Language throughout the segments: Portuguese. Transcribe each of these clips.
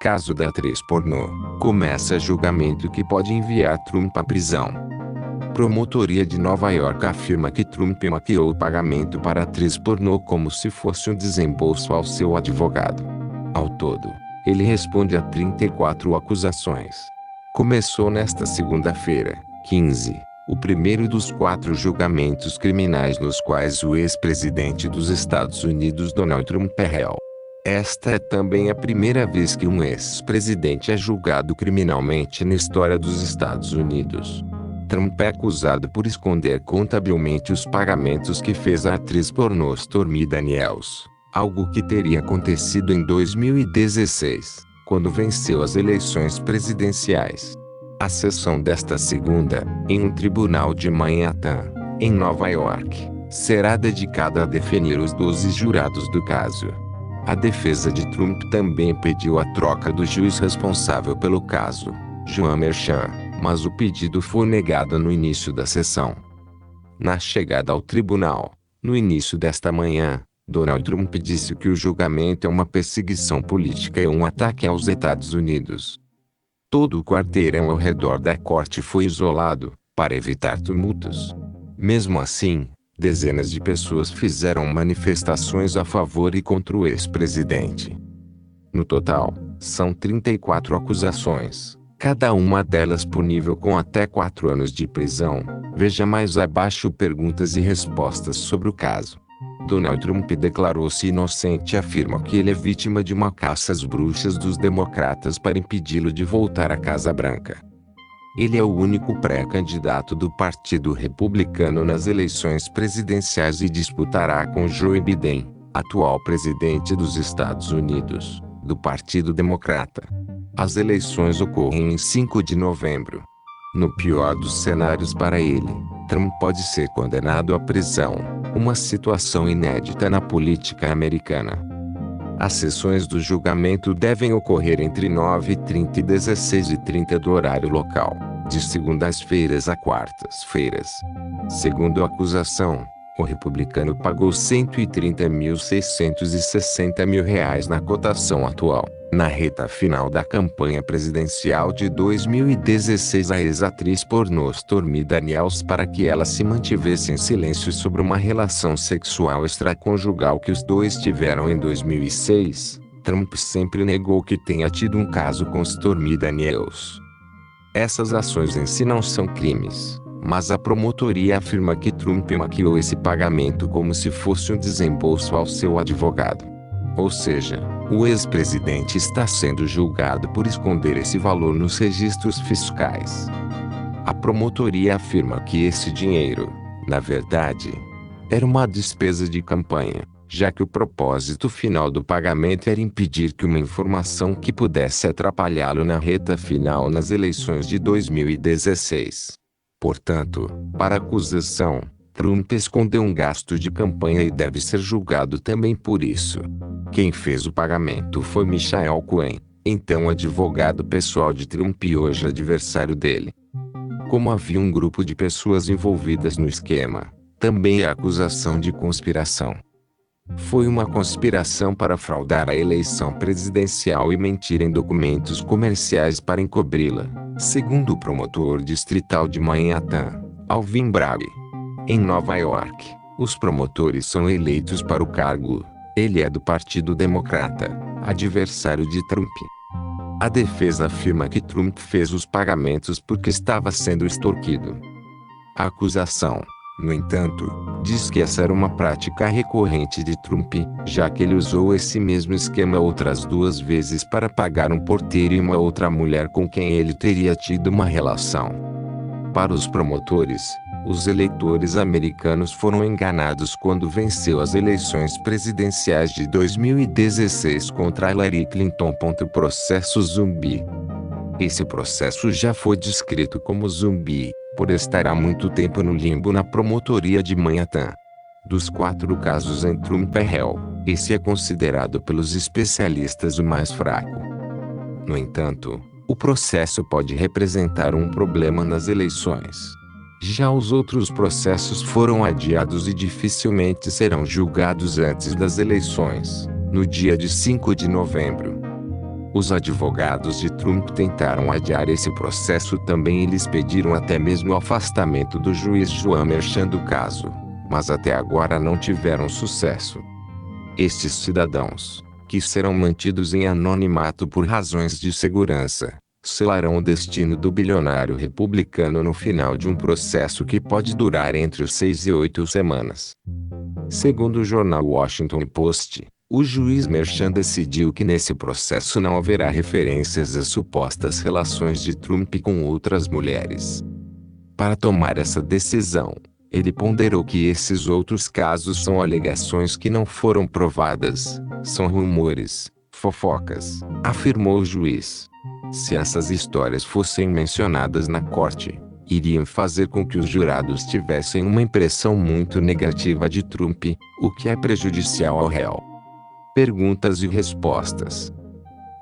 Caso da atriz pornô. Começa julgamento que pode enviar Trump à prisão. Promotoria de Nova York afirma que Trump maquiou o pagamento para a atriz pornô como se fosse um desembolso ao seu advogado. Ao todo, ele responde a 34 acusações. Começou nesta segunda-feira, 15, o primeiro dos 4 julgamentos criminais nos quais o ex-presidente dos Estados Unidos Donald Trump é réu. Esta é também a primeira vez que um ex-presidente é julgado criminalmente na história dos Estados Unidos. Trump é acusado por esconder contabilmente os pagamentos que fez à atriz pornô Stormy Daniels, algo que teria acontecido em 2016, quando venceu as eleições presidenciais. A sessão desta segunda, em um tribunal de Manhattan, em Nova York, será dedicada a definir os 12 jurados do caso. A defesa de Trump também pediu a troca do juiz responsável pelo caso, Juan Merchan, mas o pedido foi negado no início da sessão. Na chegada ao tribunal, no início desta manhã, Donald Trump disse que o julgamento é uma perseguição política e um ataque aos Estados Unidos. Todo o quarteirão ao redor da corte foi isolado, para evitar tumultos. Mesmo assim, dezenas de pessoas fizeram manifestações a favor e contra o ex-presidente. No total, são 34 acusações, cada uma delas punível com até 4 anos de prisão. Veja mais abaixo perguntas e respostas sobre o caso. Donald Trump declarou-se inocente e afirma que ele é vítima de uma caça às bruxas dos democratas para impedi-lo de voltar à Casa Branca. Ele é o único pré-candidato do Partido Republicano nas eleições presidenciais e disputará com Joe Biden, atual presidente dos Estados Unidos, do Partido Democrata. As eleições ocorrem em 5 de novembro. No pior dos cenários para ele, Trump pode ser condenado à prisão, uma situação inédita na política americana. As sessões do julgamento devem ocorrer entre 9h30 e 16h30 do horário local, de segundas-feiras a quartas-feiras. Segundo a acusação, o republicano pagou R$ 130.660 mil na cotação atual, na reta final da campanha presidencial de 2016 à ex-atriz pornô Stormy Daniels para que ela se mantivesse em silêncio sobre uma relação sexual extraconjugal que os dois tiveram em 2006. Trump sempre negou que tenha tido um caso com Stormy Daniels. Essas ações em si não são crimes, mas a promotoria afirma que Trump maquiou esse pagamento como se fosse um desembolso ao seu advogado. Ou seja, o ex-presidente está sendo julgado por esconder esse valor nos registros fiscais. A promotoria afirma que esse dinheiro, na verdade, era uma despesa de campanha, já que o propósito final do pagamento era impedir que uma informação que pudesse atrapalhá-lo na reta final nas eleições de 2016. Portanto, para a acusação, Trump escondeu um gasto de campanha e deve ser julgado também por isso. Quem fez o pagamento foi Michael Cohen, então advogado pessoal de Trump e hoje adversário dele. Como havia um grupo de pessoas envolvidas no esquema, também há acusação de conspiração. Foi uma conspiração para fraudar a eleição presidencial e mentir em documentos comerciais para encobri-la, segundo o promotor distrital de Manhattan, Alvin Bragg. Em Nova York, os promotores são eleitos para o cargo. Ele é do Partido Democrata, adversário de Trump. A defesa afirma que Trump fez os pagamentos porque estava sendo extorquido. A acusação, no entanto, diz que essa era uma prática recorrente de Trump, já que ele usou esse mesmo esquema outras 2 vezes para pagar um porteiro e uma outra mulher com quem ele teria tido uma relação. Para os promotores, os eleitores americanos foram enganados quando venceu as eleições presidenciais de 2016 contra Hillary Clinton. Processo zumbi. Esse processo já foi descrito como zumbi, por estar há muito tempo no limbo na promotoria de Manhattan. Dos 4 casos em Trump é réu, esse é considerado pelos especialistas o mais fraco. No entanto, o processo pode representar um problema nas eleições. Já os outros processos foram adiados e dificilmente serão julgados antes das eleições, no dia de 5 de novembro. Os advogados de Trump tentaram adiar esse processo também. Eles pediram até mesmo o afastamento do juiz Joan Merchan do caso, mas até agora não tiveram sucesso. Estes cidadãos, que serão mantidos em anonimato por razões de segurança, selarão o destino do bilionário republicano no final de um processo que pode durar entre 6 e 8 semanas. Segundo o jornal Washington Post, o juiz Merchan decidiu que nesse processo não haverá referências às supostas relações de Trump com outras mulheres. Para tomar essa decisão, ele ponderou que esses outros casos são alegações que não foram provadas, são rumores, fofocas, afirmou o juiz. Se essas histórias fossem mencionadas na corte, iriam fazer com que os jurados tivessem uma impressão muito negativa de Trump, o que é prejudicial ao réu. Perguntas e respostas.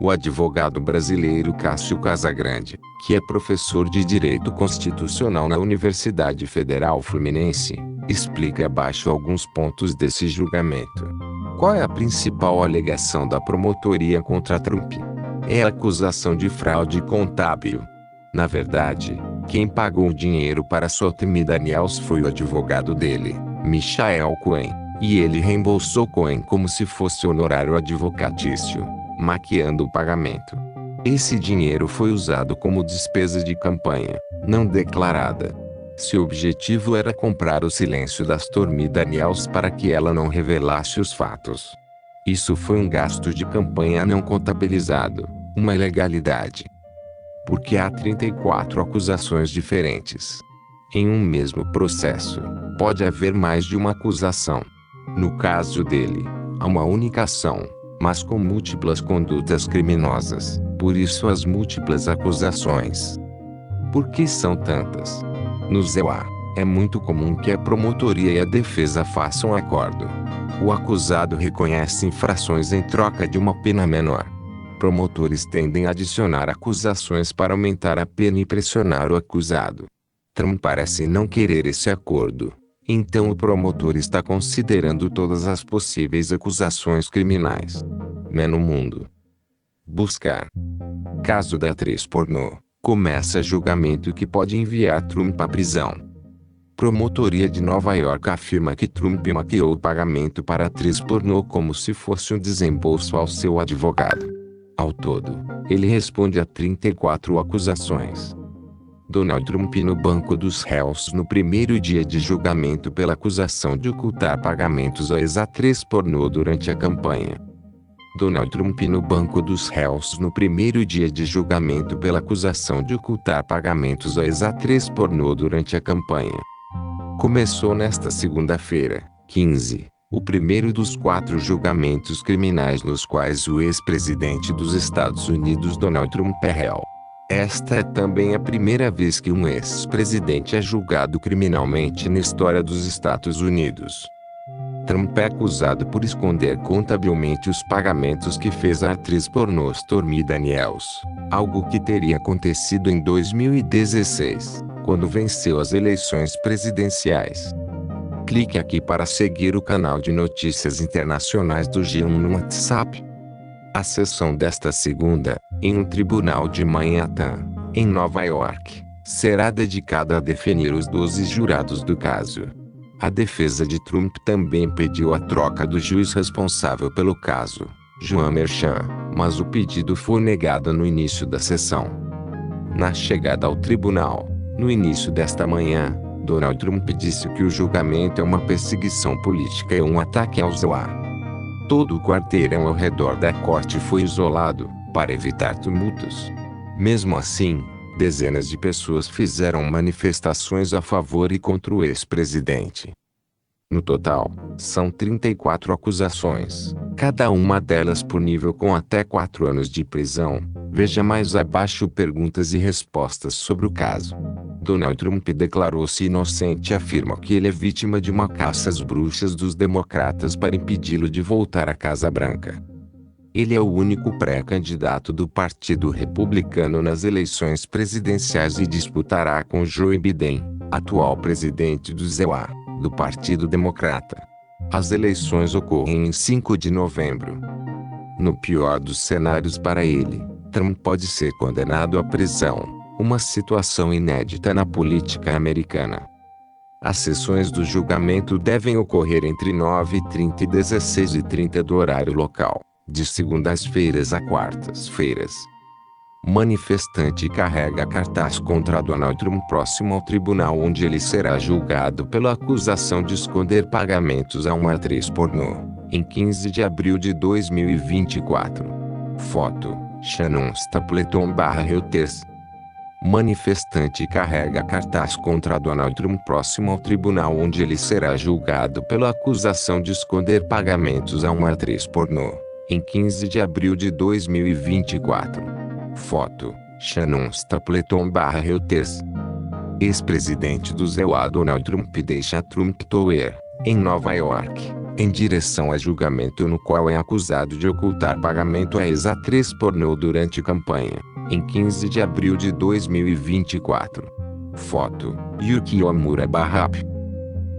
O advogado brasileiro Cássio Casagrande, que é professor de Direito Constitucional na Universidade Federal Fluminense, explica abaixo alguns pontos desse julgamento. Qual é a principal alegação da promotoria contra Trump? É a acusação de fraude contábil. Na verdade, quem pagou o dinheiro para Stormy Daniels foi o advogado dele, Michael Cohen, e ele reembolsou Cohen como se fosse honorário advocatício, maquiando o pagamento. Esse dinheiro foi usado como despesa de campanha, não declarada. Seu objetivo era comprar o silêncio da Stormy Daniels para que ela não revelasse os fatos. Isso foi um gasto de campanha não contabilizado, uma ilegalidade. Porque há 34 acusações diferentes. Em um mesmo processo, pode haver mais de uma acusação. No caso dele, há uma única ação, mas com múltiplas condutas criminosas, por isso as múltiplas acusações. Por que são tantas? No ZEUA, é muito comum que a promotoria e a defesa façam acordo. O acusado reconhece infrações em troca de uma pena menor. Promotores tendem a adicionar acusações para aumentar a pena e pressionar o acusado. Trump parece não querer esse acordo, então o promotor está considerando todas as possíveis acusações criminais. No mundo. Buscar. Caso da atriz pornô. Começa julgamento que pode enviar Trump à prisão. Promotoria de Nova York afirma que Trump maquiou o pagamento para a atriz pornô como se fosse um desembolso ao seu advogado. Ao todo, ele responde a 34 acusações. Donald Trump no banco dos réus no primeiro dia de julgamento pela acusação de ocultar pagamentos à ex-atriz pornô durante a campanha. Donald Trump no banco dos réus no primeiro dia de julgamento pela acusação de ocultar pagamentos à ex-atriz pornô durante a campanha. Começou nesta segunda-feira, 15, o primeiro dos 4 julgamentos criminais nos quais o ex-presidente dos Estados Unidos Donald Trump é réu. Esta é também a primeira vez que um ex-presidente é julgado criminalmente na história dos Estados Unidos. Trump é acusado por esconder contabilmente os pagamentos que fez à atriz pornô Stormy Daniels, algo que teria acontecido em 2016, quando venceu as eleições presidenciais. Clique aqui para seguir o canal de notícias internacionais do G1 no WhatsApp. A sessão desta segunda, em um tribunal de Manhattan, em Nova York, será dedicada a definir os 12 jurados do caso. A defesa de Trump também pediu a troca do juiz responsável pelo caso, Joan Merchan, mas o pedido foi negado no início da sessão. Na chegada ao tribunal, no início desta manhã, Donald Trump disse que o julgamento é uma perseguição política e um ataque ao ZEUA. Todo o quarteirão ao redor da corte foi isolado, para evitar tumultos. Mesmo assim, dezenas de pessoas fizeram manifestações a favor e contra o ex-presidente. No total, são 34 acusações, cada uma delas punível com até 4 anos de prisão. Veja mais abaixo perguntas e respostas sobre o caso. Donald Trump declarou-se inocente e afirma que ele é vítima de uma caça às bruxas dos democratas para impedi-lo de voltar à Casa Branca. Ele é o único pré-candidato do Partido Republicano nas eleições presidenciais e disputará com Joe Biden, atual presidente do ZEUA, do Partido Democrata. As eleições ocorrem em 5 de novembro. No pior dos cenários para ele, Trump pode ser condenado à prisão, uma situação inédita na política americana. As sessões do julgamento devem ocorrer entre 9h30 e 16h30 do horário local, de segundas-feiras a quartas-feiras. Manifestante carrega cartaz contra Donald Trump próximo ao tribunal onde ele será julgado pela acusação de esconder pagamentos a uma atriz pornô, em 15 de abril de 2024. Foto: Shannon Stapleton/Reuters. Manifestante carrega cartaz contra Donald Trump próximo ao tribunal onde ele será julgado pela acusação de esconder pagamentos a uma atriz pornô, em 15 de abril de 2024. Foto: Shannon Stapleton/Reuters. Ex-presidente do USA Donald Trump deixa Trump Tower, em Nova York, em direção a julgamento no qual é acusado de ocultar pagamento à ex-atriz pornô durante campanha, em 15 de abril de 2024. Foto: Yukio Amura/AP.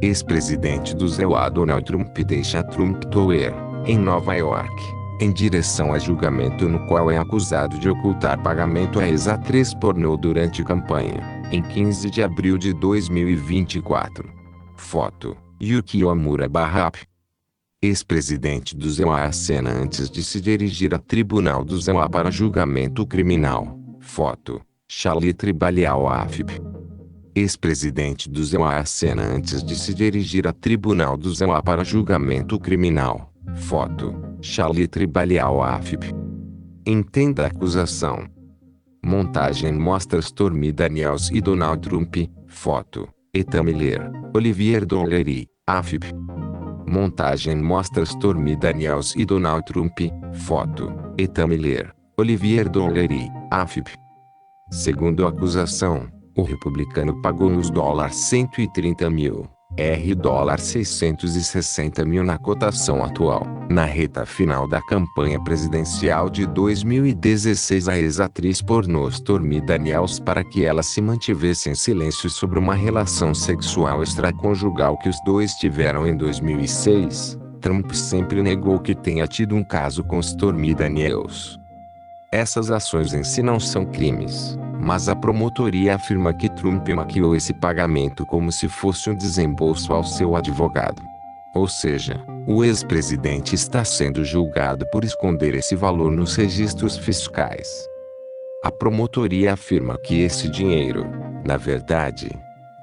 Ex-presidente do USA Donald Trump deixa Trump Tower, em Nova York, em direção a julgamento no qual é acusado de ocultar pagamento à ex-atriz pornô durante campanha, em 15 de abril de 2024. Foto: Yukio Amura/AP. Ex-presidente do USA acena antes de se dirigir a tribunal do USA para julgamento criminal. Foto: Charlie Tribalial/AFIP. Ex-presidente do USA acena antes de se dirigir a tribunal do USA para julgamento criminal. Foto: Charlie Tribalial/AFIP. Entenda a acusação. Montagem mostra Stormy Daniels e Donald Trump. Foto: Ethan Miller, Olivier Dollery, AFIP. Montagem mostra Stormy Daniels e Donald Trump. Foto: Ethan Miller, Olivier Dollery, AFIP. Segundo a acusação, o republicano pagou os $130 mil, $660 mil na cotação atual, na reta final da campanha presidencial de 2016 à ex-atriz pornô Stormy Daniels para que ela se mantivesse em silêncio sobre uma relação sexual extraconjugal que os dois tiveram em 2006. Trump sempre negou que tenha tido um caso com Stormy Daniels. Essas ações em si não são crimes, mas a promotoria afirma que Trump maquiou esse pagamento como se fosse um desembolso ao seu advogado. Ou seja, o ex-presidente está sendo julgado por esconder esse valor nos registros fiscais. A promotoria afirma que esse dinheiro, na verdade,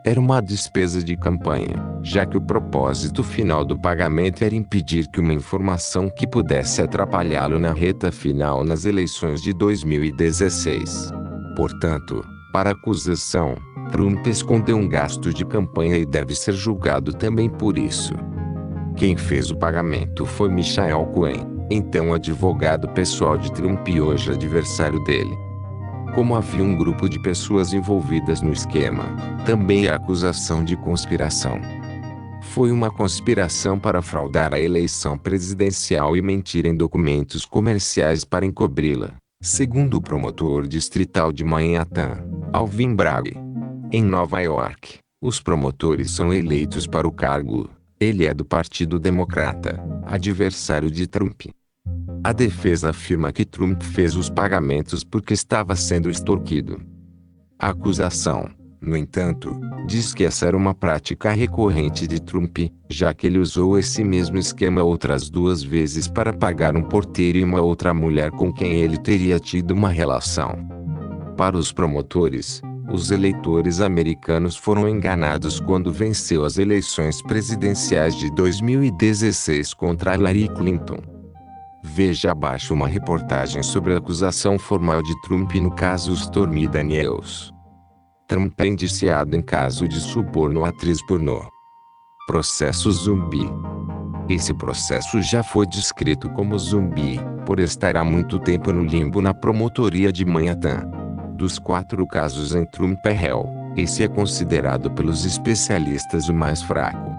era uma despesa de campanha, já que o propósito final do pagamento era impedir que uma informação que pudesse atrapalhá-lo na reta final nas eleições de 2016. Portanto, para a acusação, Trump escondeu um gasto de campanha e deve ser julgado também por isso. Quem fez o pagamento foi Michael Cohen, então advogado pessoal de Trump e hoje adversário dele. Como havia um grupo de pessoas envolvidas no esquema, também há acusação de conspiração. Foi uma conspiração para fraudar a eleição presidencial e mentir em documentos comerciais para encobri-la, segundo o promotor distrital de Manhattan, Alvin Bragg. Em Nova York, os promotores são eleitos para o cargo. Ele é do Partido Democrata, adversário de Trump. A defesa afirma que Trump fez os pagamentos porque estava sendo extorquido. A acusação, no entanto, diz que essa era uma prática recorrente de Trump, já que ele usou esse mesmo esquema outras 2 vezes para pagar um porteiro e uma outra mulher com quem ele teria tido uma relação. Para os promotores, os eleitores americanos foram enganados quando venceu as eleições presidenciais de 2016 contra Hillary Clinton. Veja abaixo uma reportagem sobre a acusação formal de Trump no caso Stormy Daniels. Trump é indiciado em caso de suborno à atriz pornô. Processo zumbi. Esse processo já foi descrito como zumbi, por estar há muito tempo no limbo na promotoria de Manhattan. Dos 4 casos em Trump é réu, esse é considerado pelos especialistas o mais fraco.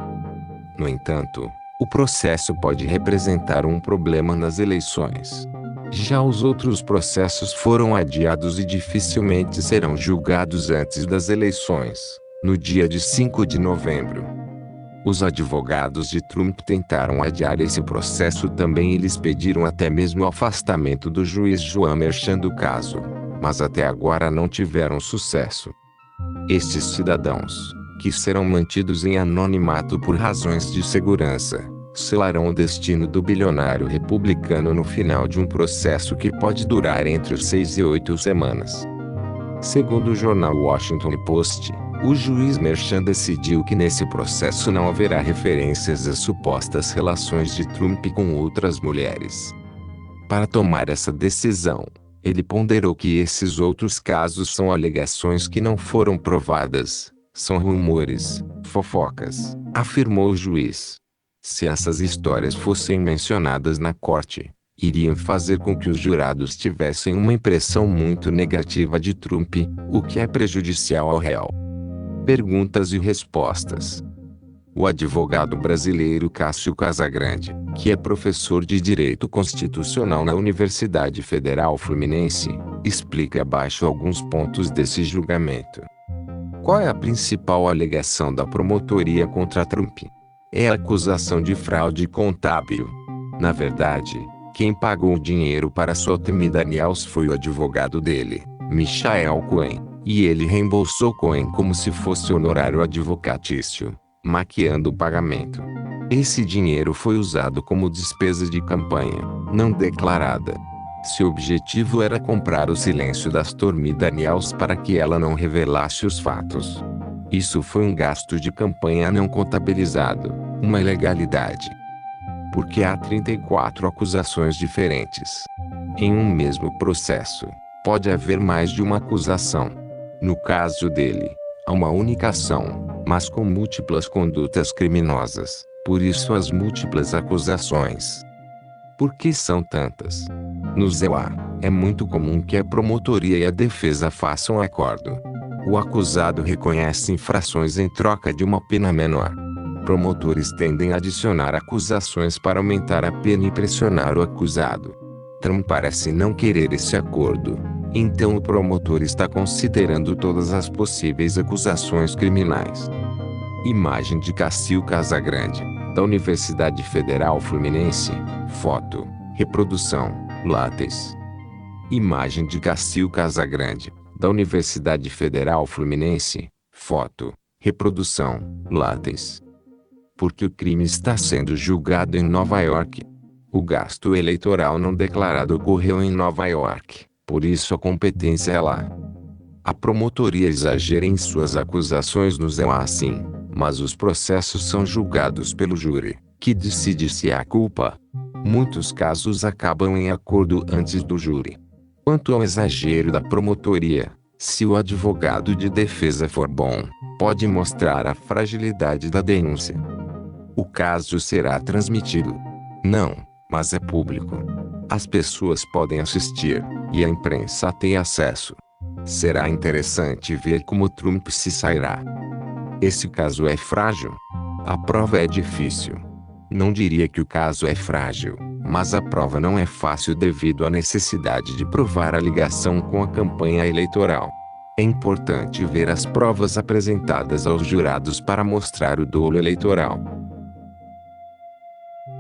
No entanto, o processo pode representar um problema nas eleições. Já os outros processos foram adiados e dificilmente serão julgados antes das eleições, no dia de 5 de novembro. Os advogados de Trump tentaram adiar esse processo também. Eles pediram até mesmo o afastamento do juiz Juan Merchan do caso, mas até agora não tiveram sucesso. Estes cidadãos, que serão mantidos em anonimato por razões de segurança, selarão o destino do bilionário republicano no final de um processo que pode durar entre 6 e 8 semanas. Segundo o jornal Washington Post, o juiz Merchan decidiu que nesse processo não haverá referências às supostas relações de Trump com outras mulheres. Para tomar essa decisão, ele ponderou que esses outros casos são alegações que não foram provadas, são rumores, fofocas, afirmou o juiz. Se essas histórias fossem mencionadas na corte, iriam fazer com que os jurados tivessem uma impressão muito negativa de Trump, o que é prejudicial ao réu. Perguntas e respostas. O advogado brasileiro Cássio Casagrande, que é professor de Direito Constitucional na Universidade Federal Fluminense, explica abaixo alguns pontos desse julgamento. Qual é a principal alegação da promotoria contra Trump? É a acusação de fraude contábil. Na verdade, quem pagou o dinheiro para Stormy Daniels foi o advogado dele, Michael Cohen, e ele reembolsou Cohen como se fosse honorário advocatício, maquiando o pagamento. Esse dinheiro foi usado como despesa de campanha, não declarada. Seu objetivo era comprar o silêncio da Stormy Daniels para que ela não revelasse os fatos. Isso foi um gasto de campanha não contabilizado, uma ilegalidade. Porque há 34 acusações diferentes. Em um mesmo processo, pode haver mais de uma acusação. No caso dele, há uma única ação, mas com múltiplas condutas criminosas, por isso as múltiplas acusações. Por que são tantas? No ZEUA, é muito comum que a promotoria e a defesa façam acordo. O acusado reconhece infrações em troca de uma pena menor. Promotores tendem a adicionar acusações para aumentar a pena e pressionar o acusado. Trump parece não querer esse acordo, então o promotor está considerando todas as possíveis acusações criminais. Imagem de Cássio Casagrande, da Universidade Federal Fluminense, foto, reprodução, látex. Imagem de Cássio Casagrande, da Universidade Federal Fluminense, foto, reprodução, látex. Porque o crime está sendo julgado em Nova York. O gasto eleitoral não declarado ocorreu em Nova York, por isso a competência é lá. A promotoria exagera em suas acusações no ZEUA sim, mas os processos são julgados pelo júri, que decide se há culpa. Muitos casos acabam em acordo antes do júri. Quanto ao exagero da promotoria, se o advogado de defesa for bom, pode mostrar a fragilidade da denúncia. O caso será transmitido. Não, mas é público. As pessoas podem assistir, e a imprensa tem acesso. Será interessante ver como Trump se sairá. Esse caso é frágil? A prova é difícil. Não diria que o caso é frágil, mas a prova não é fácil devido à necessidade de provar a ligação com a campanha eleitoral. É importante ver as provas apresentadas aos jurados para mostrar o dolo eleitoral.